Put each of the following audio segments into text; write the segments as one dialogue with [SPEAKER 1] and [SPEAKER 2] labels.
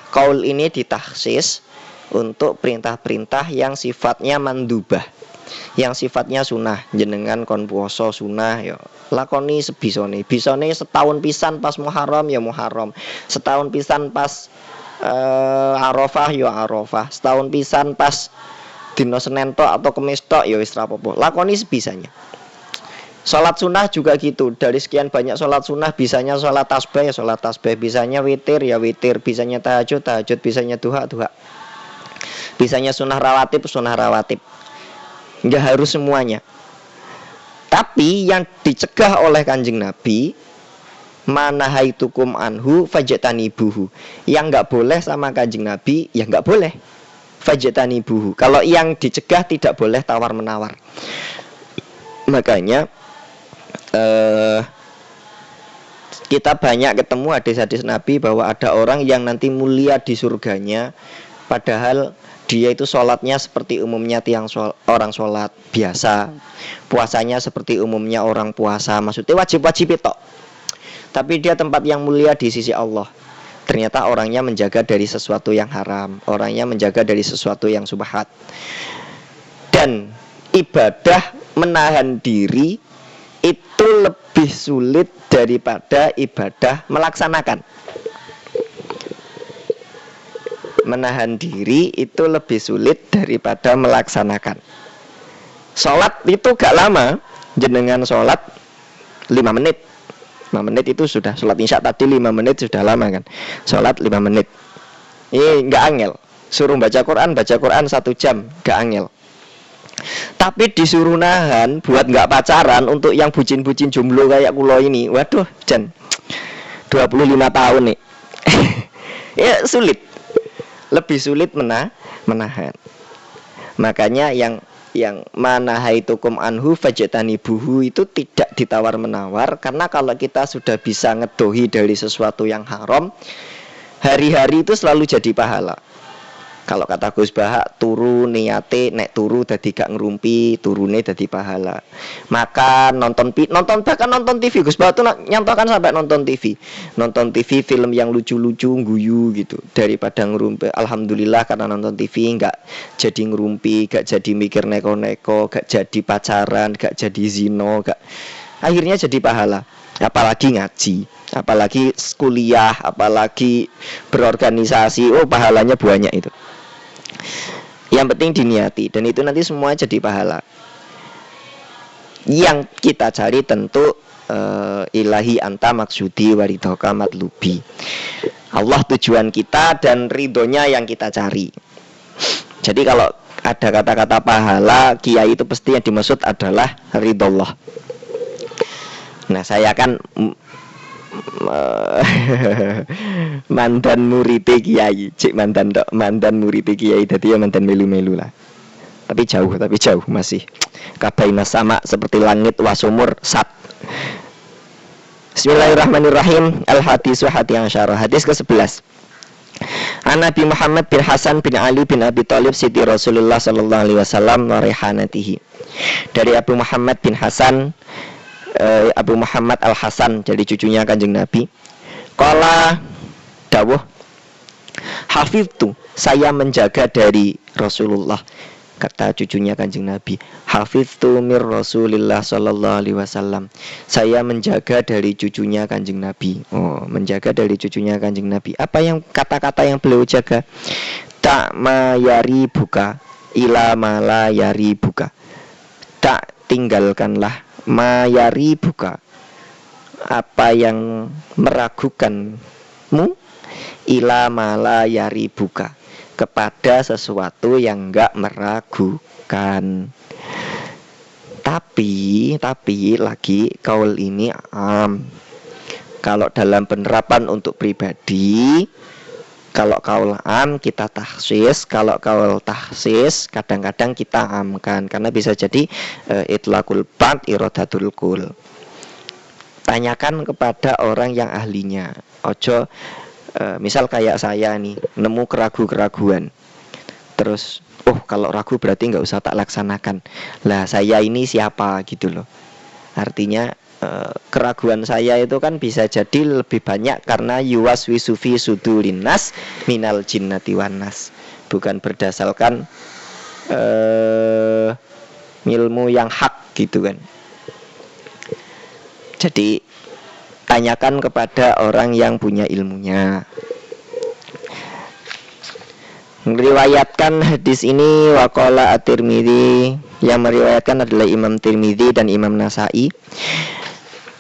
[SPEAKER 1] Qaul ini ditaksis untuk perintah-perintah yang sifatnya mandubah, yang sifatnya sunah. Jenengan kon puasa sunah ya lakoni sebisone. Bisone setahun pisan pas Muharram ya Muharram. Setahun pisan pas Arafah ya Arafah. Setahun pisan pas dina Senin tok atau Kamis tok ya wis ra apa-apa. Lakoni sebisanya. Sholat sunnah juga gitu. Dari sekian banyak sholat sunnah, bisanya sholat tasbih ya sholat tasbih, bisanya witir ya witir, bisanya tahajud tahajud, bisanya duha duha, bisanya sunnah rawatib sunnah rawatib. Nggak harus semuanya. Tapi yang dicegah oleh Kanjeng Nabi, manahaitukum anhu fajtanibuhu. Yang nggak boleh sama Kanjeng Nabi, ya nggak boleh. Fajtanibuhu. Kalau yang dicegah tidak boleh tawar menawar. Makanya kita banyak ketemu hadis-hadis Nabi bahwa ada orang yang nanti mulia di surganya, padahal dia itu sholatnya seperti umumnya orang sholat biasa, puasanya seperti umumnya orang puasa, maksudnya wajib-wajib itu. Tapi dia tempat yang mulia di sisi Allah. Ternyata orangnya menjaga dari sesuatu yang haram, orangnya menjaga dari sesuatu yang subhat. Dan ibadah menahan diri itu lebih sulit daripada ibadah melaksanakan. Menahan diri itu lebih sulit daripada melaksanakan. Sholat itu gak lama. Jenengan sholat 5 menit. 5 menit itu sudah. Sholat isya tadi 5 menit sudah lama kan. Sholat 5 menit. Ini gak angel. Suruh baca Quran 1 jam. Gak angel. Tapi disuruh nahan buat gak pacaran untuk yang bucin-bucin jomblo kayak kulo ini. Waduh, Jan 25 tahun nih. Ya sulit. Lebih sulit menahan. Makanya yang manahaitukum anhu fajtanibuhu itu tidak ditawar menawar. Karena kalau kita sudah bisa ngedohi dari sesuatu yang haram, hari-hari itu selalu jadi pahala. Kalau kata Gus Bahak, turu niate nek turu dadi gak ngerumpi, turune dadi pahala. Makan, nonton TV. Gus Bahak tuh nyontohkan sampai nonton TV. Nonton TV film yang lucu-lucu, guyu gitu. Daripada ngerumpi. Alhamdulillah karena nonton TV gak jadi ngerumpi, gak jadi mikir neko-neko, gak jadi pacaran, gak jadi zino, akhirnya jadi pahala. Apalagi ngaji, apalagi kuliah, apalagi berorganisasi, pahalanya banyak itu. Yang penting diniati, dan itu nanti semua jadi pahala. Yang kita cari tentu ilahi anta maksudi waridhoka matlubi. Allah tujuan kita dan ridhonya yang kita cari. Jadi kalau ada kata-kata pahala, kiai itu pasti yang dimaksud adalah ridhollah. Nah saya kan mantan murid kiai, cik mantan murid kiai, jadi ya mantan melu-melu lah. Tapi jauh masih kabaina sama seperti langit wasumur sat. Bismillahirrahmanirrahim. Al-hadis wa hati yang syarah. Hadis ke-11. An Nabi Muhammad bin Hasan bin Ali bin Abi Thalib Siti Rasulullah sallallahu alaihi wasallam wa rihanatihi. Dari Abu Muhammad bin Hasan, Abu Muhammad Al-Hasan, jadi cucunya Kanjeng Nabi. Qala dawuh, hafiztu, saya menjaga dari Rasulullah. Kata cucunya Kanjeng Nabi, hafiztu mir Rasulillah sallallahu alaihi wasallam. Saya menjaga dari cucunya Kanjeng Nabi. Menjaga dari cucunya Kanjeng Nabi. Apa yang kata-kata yang beliau jaga? Tak mayari buka ila mala yari buka. Tak tinggalkanlah mayari buka, apa yang meragukanmu, ila mala yari buka, kepada sesuatu yang enggak meragukan. Tapi lagi kaul ini kalau dalam penerapan untuk pribadi, kalau kaul kita takhsis, kalau kaul takhsis kadang-kadang kita amkan, karena bisa jadi itlaqul ba'd iradatul kul. Tanyakan kepada orang yang ahlinya. Ojo misal kayak saya nih, nemu keraguan. Terus kalau ragu berarti nggak usah tak laksanakan. Lah saya ini siapa gitu loh. Artinya keraguan saya itu kan bisa jadi lebih banyak karena yuwaswisu fi sudurin nas minal jinnati wan nas, bukan berdasarkan ilmu yang hak gitu kan. Jadi tanyakan kepada orang yang punya ilmunya. Meriwayatkan hadis ini waqala at-Tirmidzi, yang meriwayatkan adalah Imam Tirmidzi dan Imam Nasai.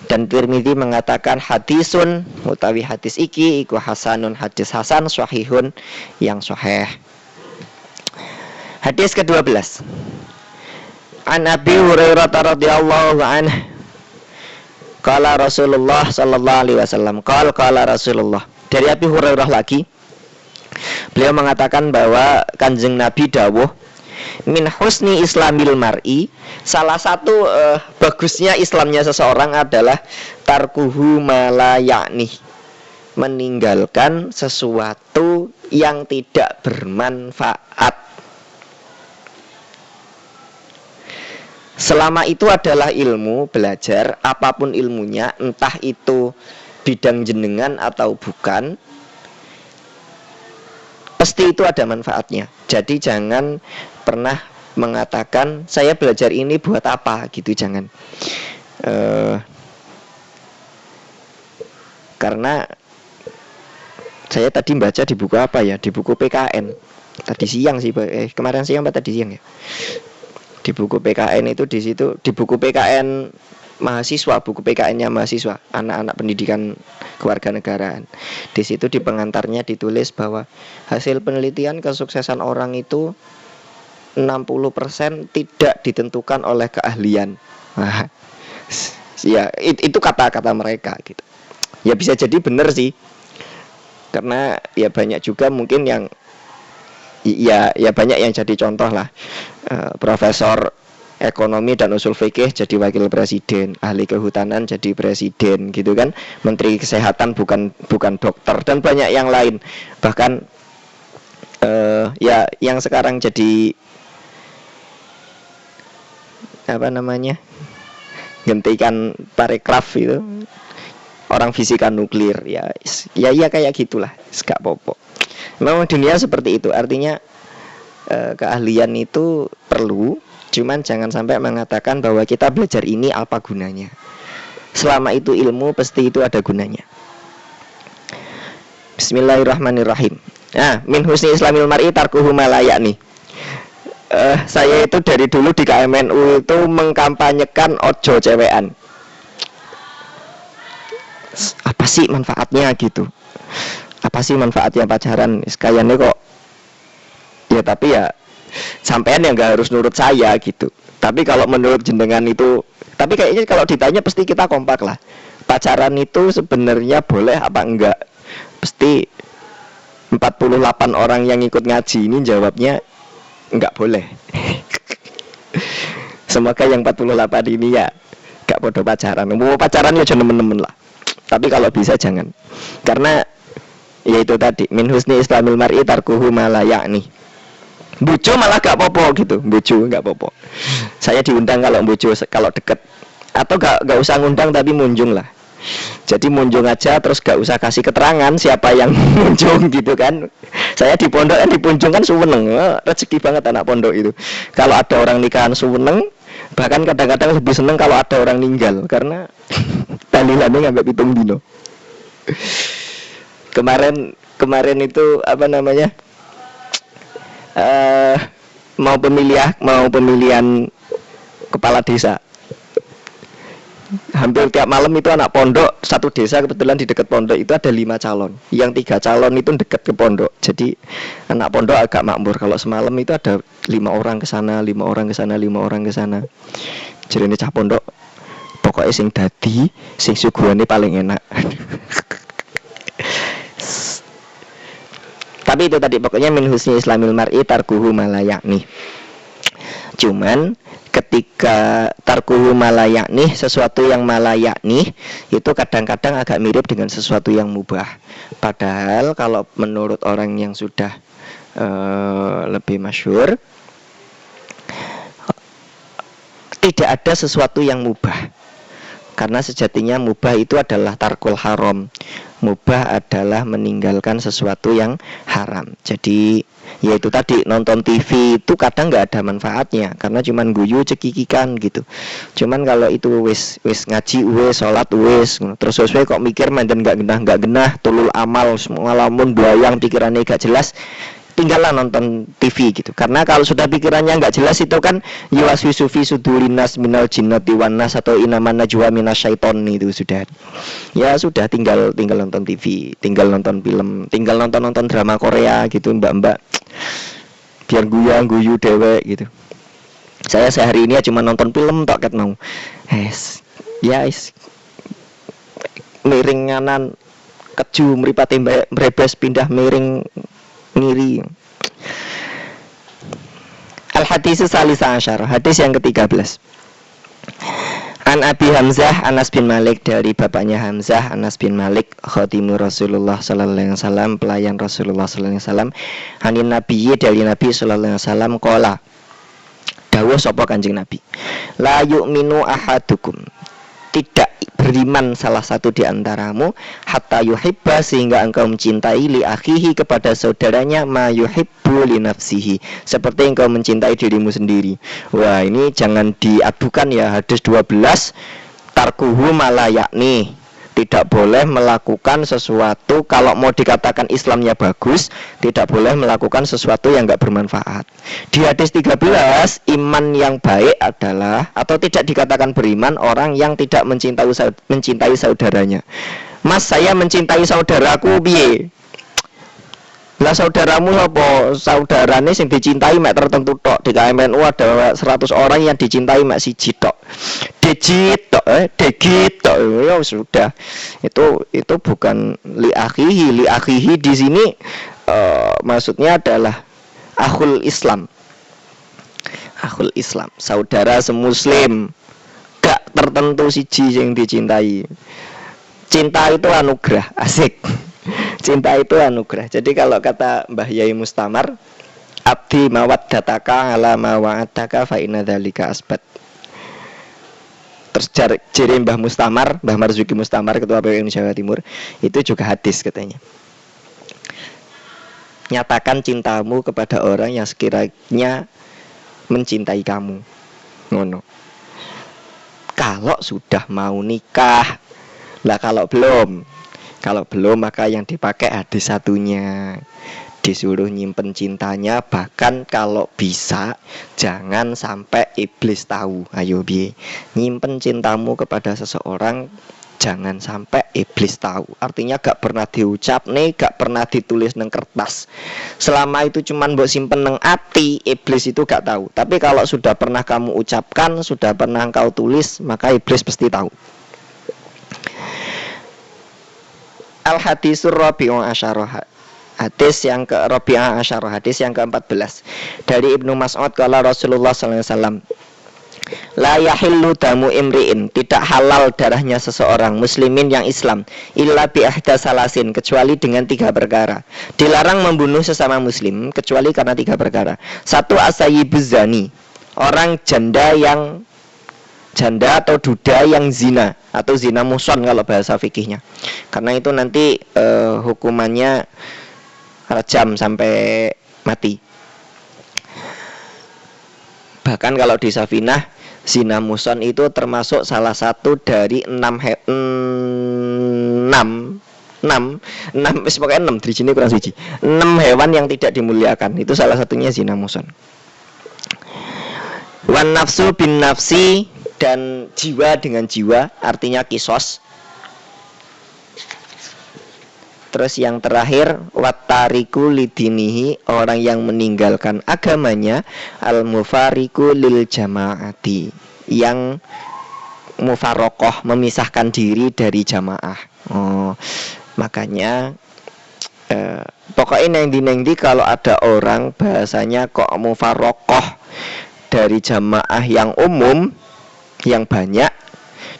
[SPEAKER 1] Dan Tirmidzi mengatakan hadisun utawi hadis iki iku hasanun, hadis hasan, sahihun yang sahih. Hadis ke-12. An Abi Hurairah radhiyallahu anhu qala Rasulullah sallallahu alaihi wasallam qala Rasulullah. Dari Abi Hurairah lagi, beliau mengatakan bahwa Kanjeng Nabi dawuh, min husni islamil mar'i, salah satu bagusnya Islamnya seseorang adalah tarkuhu mala yakni, meninggalkan sesuatu yang tidak bermanfaat. Selama itu adalah ilmu, belajar apapun ilmunya, entah itu bidang jenengan atau bukan, pasti itu ada manfaatnya. Jadi jangan pernah mengatakan saya belajar ini buat apa gitu, jangan. Karena saya tadi baca di buku apa ya, di buku PKN tadi siang sih, kemarin siang apa tadi siang ya, di buku PKN itu, di situ di buku PKN mahasiswa, buku PKN-nya mahasiswa, anak-anak pendidikan kewarganegaraan. Di situ di pengantarnya ditulis bahwa hasil penelitian kesuksesan orang itu 60% tidak ditentukan oleh keahlian. Nah, ya itu kata-kata mereka gitu. Ya bisa jadi benar sih. Karena ya banyak juga mungkin yang ya banyak yang jadi contoh lah. Profesor ekonomi dan usul fikih jadi wakil presiden, ahli kehutanan jadi presiden gitu kan, menteri kesehatan bukan dokter, dan banyak yang lain. Bahkan ya yang sekarang jadi apa namanya, gantikan parekraf itu orang fisika nuklir, ya kayak gitulah, gak popo. Memang dunia seperti itu, artinya keahlian itu perlu, cuman jangan sampai mengatakan bahwa kita belajar ini apa gunanya. Selama itu ilmu, pasti itu ada gunanya. Bismillahirrahmanirrahim. Nah, min husni islamil mar'i tarkuhu ma la ya'ni. Saya itu dari dulu di KMNU itu mengkampanyekan ojo cewekan. Apa sih manfaatnya gitu? Apa sih manfaatnya pacaran? Sekaliannya kok ya, tapi ya sampean yang gak harus nurut saya gitu. Tapi kalau menurut jenengan itu, tapi kayaknya kalau ditanya pasti kita kompak lah. Pacaran itu sebenarnya boleh apa enggak? Pasti 48 orang yang ikut ngaji ini jawabnya enggak boleh. Semoga yang 48 ini ya gak podo pacaran. Mau pacaran ya jangan nemen-nemen lah. Tapi kalau bisa jangan. Karena yaitu tadi min husni islamil mar'i tarkuhu ma la ya'ni. Bojo malah gak popo gitu, bojo gak popo. Saya diundang kalau bojo, kalau deket, atau gak usah ngundang tapi munjung lah. Jadi munjung aja, terus gak usah kasih keterangan siapa yang munjung gitu kan. Saya di pondok kan dipunjung kan suweneng, rezeki banget anak pondok itu. Kalau ada orang nikahan suweneng, bahkan kadang-kadang lebih seneng kalau ada orang ninggal, karena tahlilannya ngambil pitung dino. Kemarin itu apa namanya, mau pemilihan kepala desa. Hampir tiap malam itu anak pondok, satu desa kebetulan di dekat pondok itu ada 5 calon. Yang 3 calon itu dekat ke pondok. Jadi anak pondok agak makmur. Kalau semalam itu ada 5 orang ke sana, 5 orang ke sana, 5 orang ke sana. Jadi ini cah pondok, pokoknya sing dadi, sing suguhane paling enak. Tapi itu tadi, pokoknya min husni islamil mar'i tarkuhu ma la ya'ni. Cuman ketika tarkuhu ma la ya'ni, sesuatu yang ma la ya'ni itu kadang-kadang agak mirip dengan sesuatu yang mubah. Padahal kalau menurut orang yang sudah lebih masyhur, tidak ada sesuatu yang mubah. Karena sejatinya mubah itu adalah tarkul haram. Mubah adalah meninggalkan sesuatu yang haram. Jadi yaitu tadi nonton TV itu kadang nggak ada manfaatnya karena cuman guyu cekikikan gitu. Cuman kalau itu wis ngaji wis sholat wis terus sesuai kok mikir mandan nggak genah tulul amal semua lamun belayang pikirannya gak jelas, tinggallah nonton TV gitu. Karena kalau sudah pikirannya nggak jelas itu kan yuwaswisu fi sudurinas minal jinnati wan nas atau inaman najwa minasyaiton itu sudah. Ya sudah tinggal nonton TV, tinggal nonton film, tinggal nonton drama Korea gitu mbak-mbak. Biar guyu dewek gitu. Saya sehari ini cuma nonton film tok ket mau. Miring nganan keju mripate mrebes pindah miring ngiri. Al-hadis salisa asyar, hadis yang ke-13. An Abi Hamzah Anas bin Malik, dari bapaknya Hamzah Anas bin Malik, khadimu Rasulullah sallallahu alaihi wasallam, pelayan Rasulullah sallallahu alaihi wasallam, hanin nabiyyi, dari Nabi sallallahu alaihi wasallam, qala, dawuh sapa Kanjeng Nabi, la yu'minu ahadukum, tidak beriman salah satu di antaramu, hatta yuhibba, sehingga engkau mencintai, li akhihi, kepada saudaranya, ma yuhibbu li nafsihi, seperti engkau mencintai dirimu sendiri. Wah, ini jangan diadukan ya, hadis 12, tarkuhu malah yakni, tidak boleh melakukan sesuatu, kalau mau dikatakan Islamnya bagus, tidak boleh melakukan sesuatu yang gak bermanfaat. Di hadis 13, iman yang baik adalah, atau tidak dikatakan beriman, orang yang tidak mencintai saudaranya. Mas, saya mencintai saudaraku piye? Lah saudaramu apa? Saudarane sing dicintai mek tertentu tok. Di KMNU ada 100 orang yang dicintai mek siji tok. Degit tok. Ya sudah. Itu bukan li akhihi. Li akhihi di sini maksudnya adalah akhul Islam. Akhul Islam, saudara semuslim. Gak tertentu siji yang dicintai. Cinta itu anugerah, asik. Cinta itu anugerah. Jadi kalau kata Mbah Yai Mustamar, abdi mawaddataka ala mawaddataka fa inna dzalika asbat. Terus jari Mbah Mustamar, Mbah Marzuki Mustamar, ketua PWNU Jawa Timur, itu juga hadis katanya. Nyatakan cintamu kepada orang yang sekiranya mencintai kamu. Ngono. Kalau sudah mau nikah. Lah kalau belum maka yang dipakai hadis satunya, disuruh nyimpen cintanya, bahkan kalau bisa jangan sampai iblis tahu. Ayo piye, nyimpen cintamu kepada seseorang jangan sampai iblis tahu. Artinya gak pernah diucap nih, gak pernah ditulis neng kertas. Selama itu cuman mbok simpen neng ati, iblis itu gak tahu. Tapi kalau sudah pernah kamu ucapkan, sudah pernah engkau tulis, maka iblis pasti tahu. Al-hadisur rabi'u asyarah, hadis yang ke-rabi'ah asyarah, hadis yang ke-14, dari Ibnu Mas'ud qala Rasulullah sallallahu alaihi wasallam, la yahillu damu imri'in, tidak halal darahnya seseorang muslimin yang Islam, illa bi ihda salasin, kecuali dengan 3 perkara. Dilarang membunuh sesama muslim kecuali karena 3 perkara. 1, asayibuz zani, orang janda atau duda yang zina, atau zina muson kalau bahasa fikihnya. Karena itu nanti hukumannya rajam sampai mati. Bahkan kalau di Safinah, zina muson itu termasuk salah satu dari 6 di sini kurang suci. 6 hewan yang tidak dimuliakan, itu salah satunya zina muson. Wan nafsu bin nafsi, dan jiwa dengan jiwa, artinya kisos. Terus yang terakhir, wattariku lidinihi, orang yang meninggalkan agamanya, al-mufariku lil jamaati, yang mufarokoh, memisahkan diri dari jamaah. Makanya pokoknya neng di kalau ada orang bahasanya kok mufarokoh dari jamaah yang umum, yang banyak,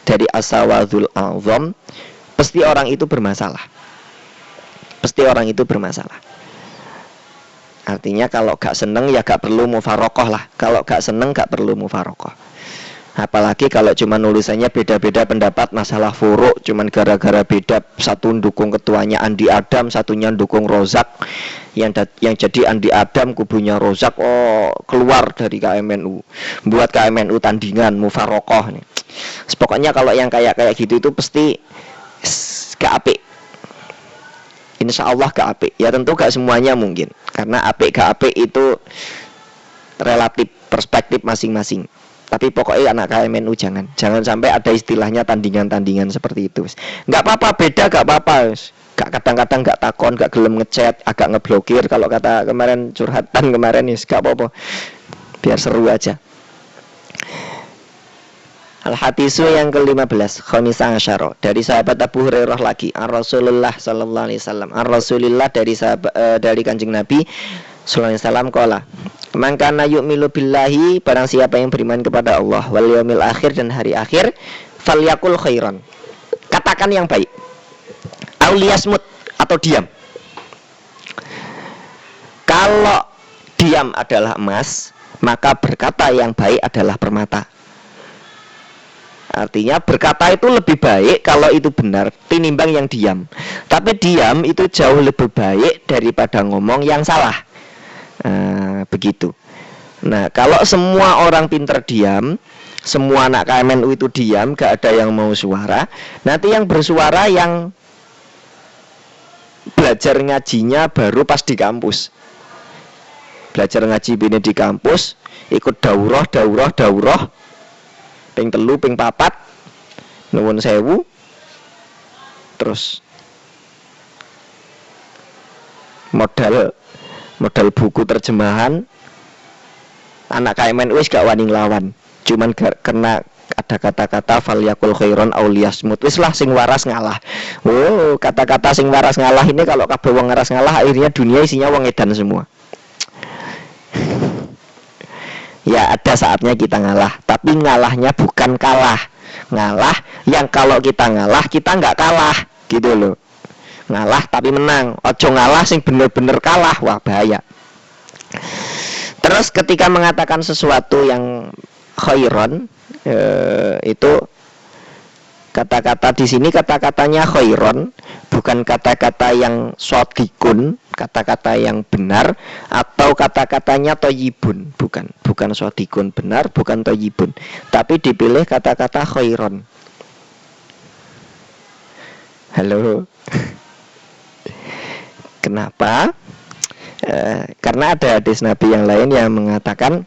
[SPEAKER 1] dari asawadul azam, pasti orang itu bermasalah. Artinya kalau gak seneng ya gak perlu mufarokoh lah. Kalau gak seneng gak perlu mufarokoh. Apalagi kalau cuma nulisannya beda-beda pendapat masalah furuk, cuman gara-gara beda satu dukung ketuanya Andi Adam, satunya dukung Rozak. Yang jadi Andi Adam kubunya Rozak, oh keluar dari KMNU. Buat KMNU tandingan mufarokoh nih. Pokoknya kalau yang kayak gitu itu pasti gak apik. Insya Allah gak apik. Ya tentu gak semuanya mungkin, karena apik gak apik itu relatif perspektif masing-masing. Tapi pokoknya anak KMNU jangan sampai ada istilahnya tandingan-tandingan seperti itu. Nggak apa-apa, beda nggak apa-apa. Kadang-kadang nggak takon, nggak gelem ngechat, agak ngeblokir. Kalau kata kemarin curhatan kemarin nggak apa-apa. Biar seru aja. Al-Hadisu yang ke-15, Khamisah Asyara, dari sahabat Abu Hurairah lagi, Rasulullah sallallahu alaihi wasallam. Rasulullah dari Kanjeng Nabi sallallahu alaihi wasallam qala, man kana yu'minu billahi, barang siapa yang beriman kepada Allah wal yaumil akhir, dan hari akhir, falyakul khairan, katakan yang baik, au liyasmut, atau diam. Kalau diam adalah emas, maka berkata yang baik adalah permata. Artinya berkata itu lebih baik kalau itu benar tinimbang yang diam. Tapi diam itu jauh lebih baik daripada ngomong yang salah. Begitu. Nah, kalau semua orang pinter diam, semua anak KMNU itu diam, gak ada yang mau suara, nanti yang bersuara yang belajar ngajinya baru pas di kampus. Belajar ngaji bini di kampus, ikut daurah, ping 3, ping 4, nuwun sewu, terus modal buku terjemahan, anak KMNU wis gak wani nglawan, cuman karena ada kata-kata falyakul khairon au liyasmut, wis lah sing waras ngalah. Oh, kata-kata sing waras ngalah ini kalau kabeh wong waras ngalah, akhirnya dunia isinya wong edan semua. Ya ada saatnya kita ngalah, tapi ngalahnya bukan kalah. Ngalah yang kalau kita ngalah kita nggak kalah, gitu loh. Ngalah tapi menang. Ojo ngalah sing bener-bener kalah, wah bahaya. Terus ketika mengatakan sesuatu yang khairon, itu kata-kata di sini kata-katanya khairon, bukan kata-kata yang shadikun, kata-kata yang benar, atau kata-katanya thayyibun, bukan shadikun benar, bukan thayyibun, tapi dipilih kata-kata khairon. Halo. Kenapa? Karena ada hadis Nabi yang lain yang mengatakan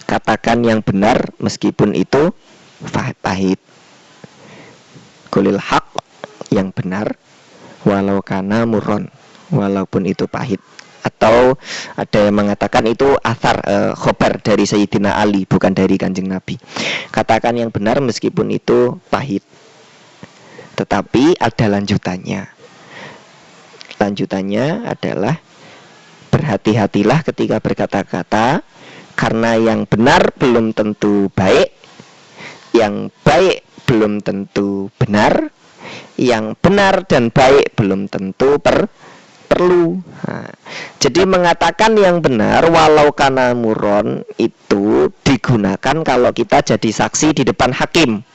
[SPEAKER 1] katakan yang benar meskipun itu pahit. Qulil haq, yang benar, walau kana murron, walaupun itu pahit. Atau ada yang mengatakan itu athar, khobar dari Sayyidina Ali, bukan dari Kanjeng Nabi. Katakan yang benar meskipun itu pahit. Tetapi ada lanjutannya. Lanjutannya adalah berhati-hatilah ketika berkata-kata, karena yang benar belum tentu baik, yang baik belum tentu benar, yang benar dan baik belum tentu perlu. Nah, jadi mengatakan yang benar walau kana muron itu digunakan kalau kita jadi saksi di depan hakim.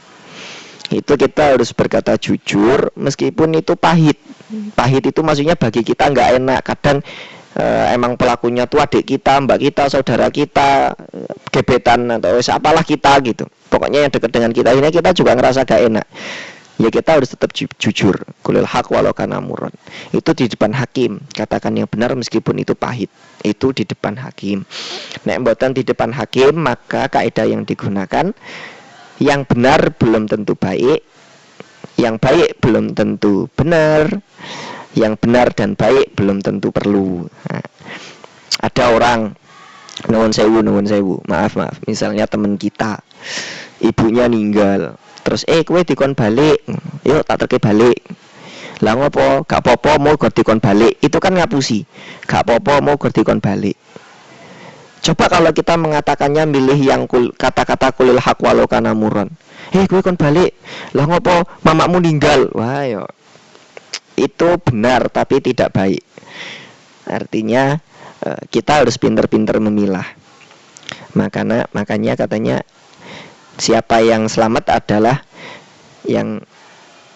[SPEAKER 1] Itu kita harus berkata jujur meskipun itu pahit. Pahit itu maksudnya bagi kita nggak enak. Kadang emang pelakunya tuh adik kita, mbak kita, saudara kita, gebetan atau apalah kita gitu. Pokoknya yang dekat dengan kita ini kita juga ngerasa gak enak. Ya kita harus tetap jujur. Qulil haq walau kana murron. Itu di depan hakim. Katakan yang benar meskipun itu pahit. Itu di depan hakim. Nek mboten di depan hakim, maka kaidah yang digunakan, yang benar belum tentu baik, yang baik belum tentu benar, yang benar dan baik belum tentu perlu. Nah, ada orang nuwun sewu, maaf, misalnya teman kita, ibunya ninggal, terus kowe dikon balik, yuk tak terke balik. Lah ngopo? Gak apa-apa mau gur dikon balik. Itu kan ngapusi. Gak apa-apa mau gur dikon balik. Coba kalau kita mengatakannya milih yang kata-kata qulil haq walau kana murron. Kowe kon balik. Lah ngopo? Mamamu ninggal. Wah yo. Itu benar tapi tidak baik. Artinya Kita harus pinter-pinter memilah. Makanya katanya siapa yang selamat adalah yang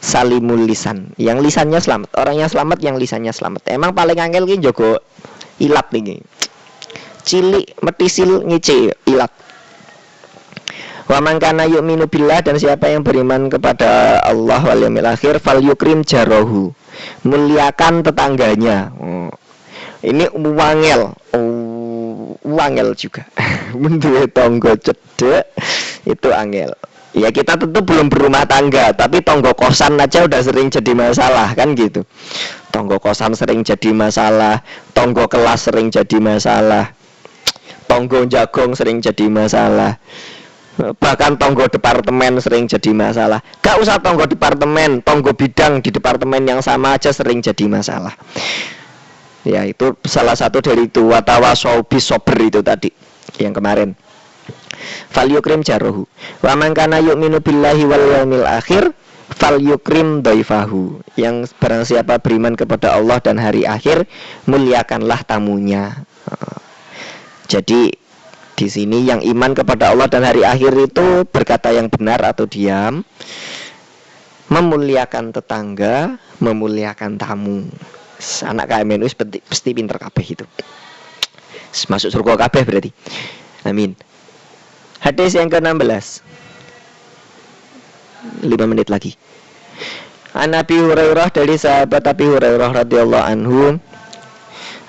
[SPEAKER 1] salimul lisan, yang lisannya selamat. Orang yang selamat yang lisannya selamat. Emang paling angel ki njogo ilat nih. Cilik metisil ngice ilat. Wa man kana yu'minu billah, dan siapa yang beriman kepada Allah wal yaumil akhir fal yukrim jarahu. Muliakan tetangganya. Ini wangel. Wangel juga. Menduwe tangga cedek itu angel. Ya kita tentu belum berumah tangga, tapi tonggo kosan aja udah sering jadi masalah kan gitu. Tonggo kosan sering jadi masalah, tonggo kelas sering jadi masalah, tonggo jagong sering jadi masalah, bahkan tonggo departemen sering jadi masalah. Gak usah tonggo departemen, tonggo bidang di departemen yang sama aja sering jadi masalah. Ya itu salah satu dari itu watawasau bisober itu tadi yang kemarin. Fal yukrim jarohu wa man kana yu'minu billahi wal yaumil akhir fal yukrim dhaifahu. Yang barang siapa beriman kepada Allah dan hari akhir, muliakanlah tamunya. Jadi di sini yang iman kepada Allah dan hari akhir itu berkata yang benar atau diam, memuliakan tetangga, memuliakan tamu. Anak KMN pasti pinter kabeh itu. Masuk surga kabeh berarti. Amin. Hadis yang ke-16. 5 menit lagi. An Abi Hurairah, dari sahabat Abi Hurairah radhiyallahu anhu,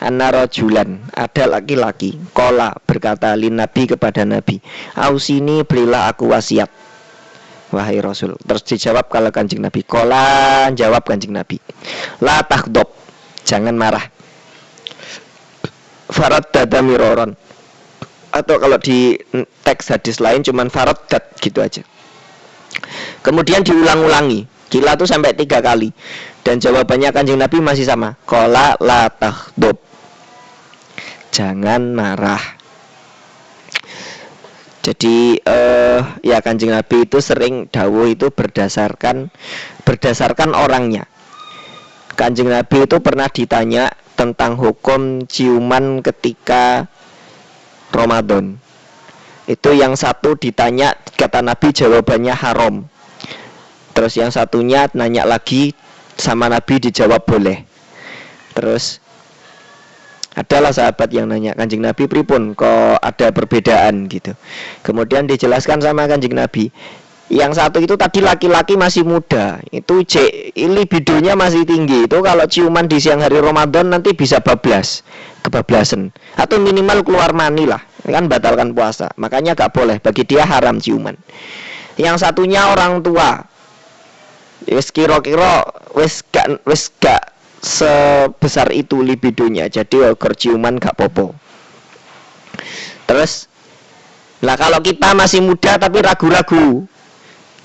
[SPEAKER 1] anna rajulan, ada laki-laki, qala, berkata lin Nabi, kepada Nabi, ausini, berilah aku wasiat wahai Rasul. Terus dijawab kalau Kanjeng Nabi, qala, jawab Kanjeng Nabi, la takhdab, jangan marah. Farad dada miroron, atau kalau di teks hadis lain cuman faraddat gitu aja. Kemudian diulang-ulangi, kila itu sampai 3 kali. Dan jawabannya Kanjeng Nabi masih sama, qala la takhdab, jangan marah. Jadi ya Kanjeng Nabi itu sering dawuh itu berdasarkan orangnya. Kanjeng Nabi itu pernah ditanya tentang hukum ciuman ketika Ramadan. Itu yang satu ditanya, kata Nabi jawabannya haram. Terus yang satunya nanya lagi sama Nabi, dijawab boleh. Terus adalah sahabat yang nanya, Kanjeng Nabi pripun kok ada perbedaan gitu. Kemudian dijelaskan sama Kanjeng Nabi, yang satu itu tadi laki-laki masih muda, itu libidonya masih tinggi. Itu kalau ciuman di siang hari Ramadan nanti bisa kebablasan, atau minimal keluar mani lah, kan batalkan puasa. Makanya gak boleh, bagi dia haram ciuman. Yang satunya orang tua, wis kira-kira wis gak sebesar itu libidonya, jadi agar ciuman gak popo. Terus lah kalau kita masih muda tapi ragu-ragu,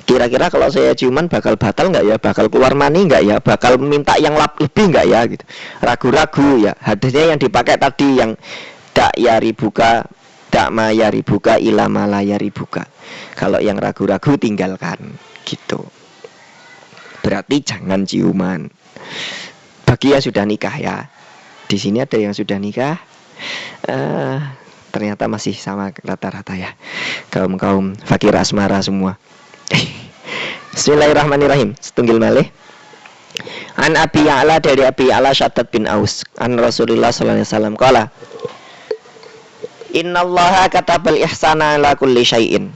[SPEAKER 1] kira-kira kalau saya ciuman bakal batal nggak ya, bakal keluar mani nggak ya, bakal minta yang lebih nggak ya gitu. Ragu-ragu ya. Hadisnya yang dipakai tadi yang dak yaribuka, dak ma yaribuka ila ma yaribuka. Kalau yang ragu-ragu tinggalkan gitu. Berarti jangan ciuman. Bagi yang sudah nikah ya. Di sini ada yang sudah nikah. Ternyata masih sama rata-rata ya. Kaum fakir asmara semua. Bismillahirrahmanirrahim. Setunggil malih. An Abi Ya'la, dari Abi Ya'la Syaddad bin Aus, an Rasulullah sallallahu alaihi wasallam qala, innallaha katabal ihsana ala kulli syai'in.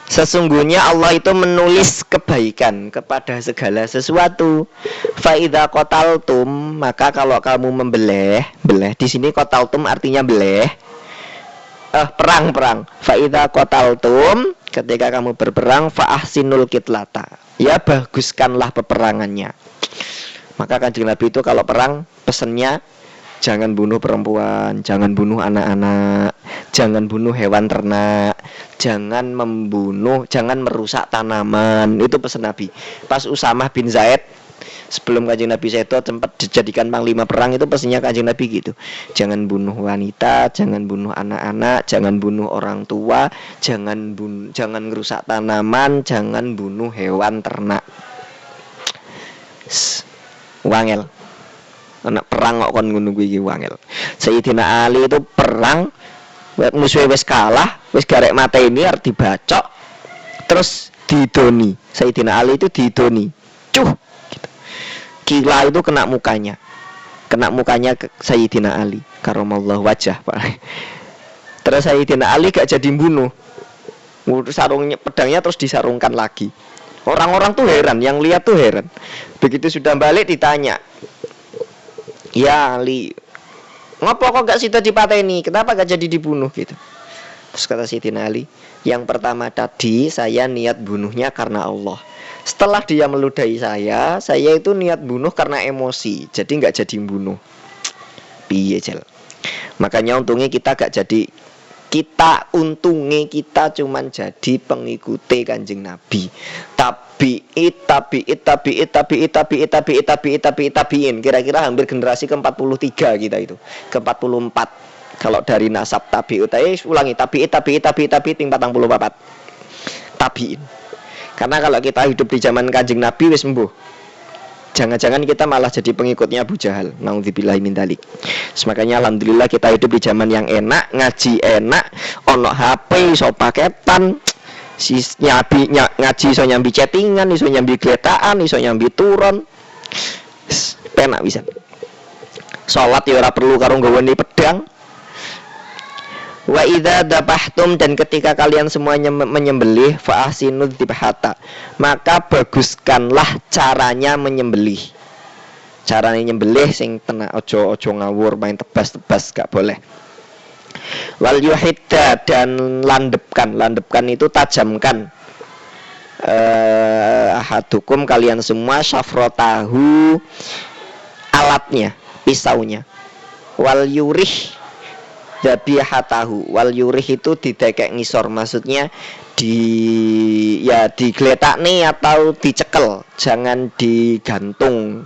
[SPEAKER 1] Sesungguhnya Allah itu menulis kebaikan kepada segala sesuatu. Fa idza qataltum, maka kalau kamu beleh di sini qataltum artinya beleh. Perang. Fa idza qataltum, ketika kamu berperang, fa ahsinul kitlata, ya baguskanlah peperangannya. Maka Kanjeng Nabi itu kalau perang pesennya, jangan bunuh perempuan, jangan bunuh anak-anak, jangan bunuh hewan ternak, jangan merusak tanaman. Itu pesan Nabi. Pas Usamah bin Zaid, sebelum Kanjeng Nabi seto sempat dijadikan panglima perang, itu pesannya Kanjeng Nabi gitu. Jangan bunuh wanita, jangan bunuh anak-anak, jangan bunuh orang tua, jangan ngerusak tanaman, jangan bunuh hewan ternak. Wangel. Anak perang kok kon ngono kuwi wangel. Sayyidina Ali itu perang, musuhnya wis kalah, wis garek mateni arep dibacok, terus didoni. Sayyidina Ali itu didoni, cuh gitu. Kila itu kena mukanya Sayyidina Ali karamallahu wajah, Pak. Terus Sayyidina Ali gak jadi bunuh, sarungnya, pedangnya terus disarungkan lagi. Orang-orang tuh heran, yang lihat tuh heran. Begitu sudah balik ditanya, ya Ali, ngopo kok gak sida dipateni? Kenapa gak jadi dibunuh gitu? Terus kata Sayyidina Ali, yang pertama tadi saya niat bunuhnya karena Allah. Setelah dia meludahi saya itu niat bunuh karena emosi. Jadi gak jadi bunuh. Piye jel. Makanya untungnya kita gak jadi, kita cuman jadi pengikuti Kanjeng Nabi. Tabiin. Kira-kira hampir generasi ke-43 kita itu. Ke-44. Kalau dari nasab tabiut, ulangi tabiin ting 44. Tabiin. Karena kalau kita hidup di zaman Kanjeng Nabi wis sembuh. Jangan-jangan kita malah jadi pengikutnya Abu Jahal. Nauzubillahi min dzalik. Makanya alhamdulillah kita hidup di zaman yang enak, ngaji enak, ono HP iso paketan, ngaji iso nyambi chattingan, iso nyambi gletaan, iso nyambi turun. Penak bisa. Salat ya ora perlu karo nggawani pedang. Wa idza dabahtum, dan ketika kalian semuanya menyembelih, fa ahsinud dzibhata, maka baguskanlah caranya menyembelih. Caranya nyembelih sing tenak, ojo ngawur main tebas-tebas, gak boleh. Wal yuhidda, dan landepkan itu tajamkan. Ahadukum, kalian semua, syafrotahu, alatnya, pisaunya. Wal yurih dabihatahu, wal yurih itu didekek ngisor, maksudnya digeletak nih atau dicekel, jangan digantung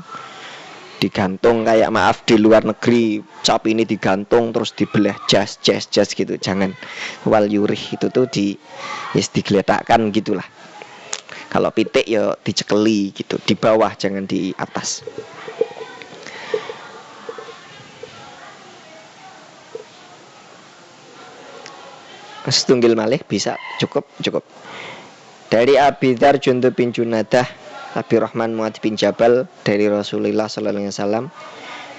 [SPEAKER 1] kayak maaf di luar negeri sapi ini digantung terus dibelah jas gitu, jangan. Wal yurih itu tuh digeletakkan gitulah. Kalau pitik ya dicekeli gitu, di bawah jangan di atas. Setunggil malih bisa cukup. Dari Abi Dzar Jundub bin Junadah, Abi Rahman Muadz bin Jabal, dari Rasulullah sallallahu alaihi wasallam,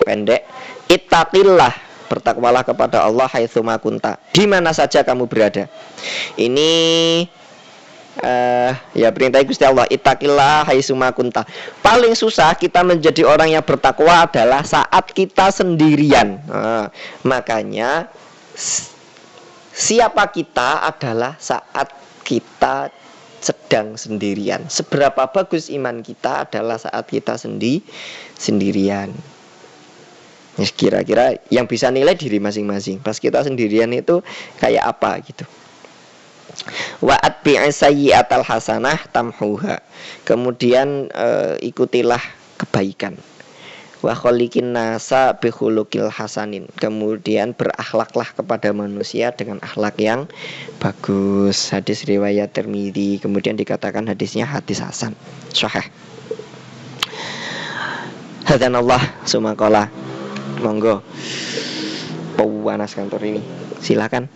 [SPEAKER 1] pendek, ittaqillah, bertakwalah kepada Allah haitsu ma kunta, di mana saja kamu berada. Ini ya perintah Gusti Allah, ittaqillah haitsu ma kunta. Paling susah kita menjadi orang yang bertakwa adalah saat kita sendirian. Makanya siapa kita adalah saat kita sedang sendirian. Seberapa bagus iman kita adalah saat kita sendirian. Ya, kira-kira yang bisa nilai diri masing-masing. Pas kita sendirian itu kayak apa gitu. Wa atbi'i sayyi'atal hasanah tamhuha. Kemudian ikutilah kebaikan. Wa khaliqin nasa bi khuluqil hasanin. Kemudian berakhlaklah kepada manusia dengan akhlak yang bagus. Hadis riwayat Tirmidzi, kemudian dikatakan hadisnya hadis hasan sahih. Hadanallah sumaqala. Monggo panas kantor ini, silakan.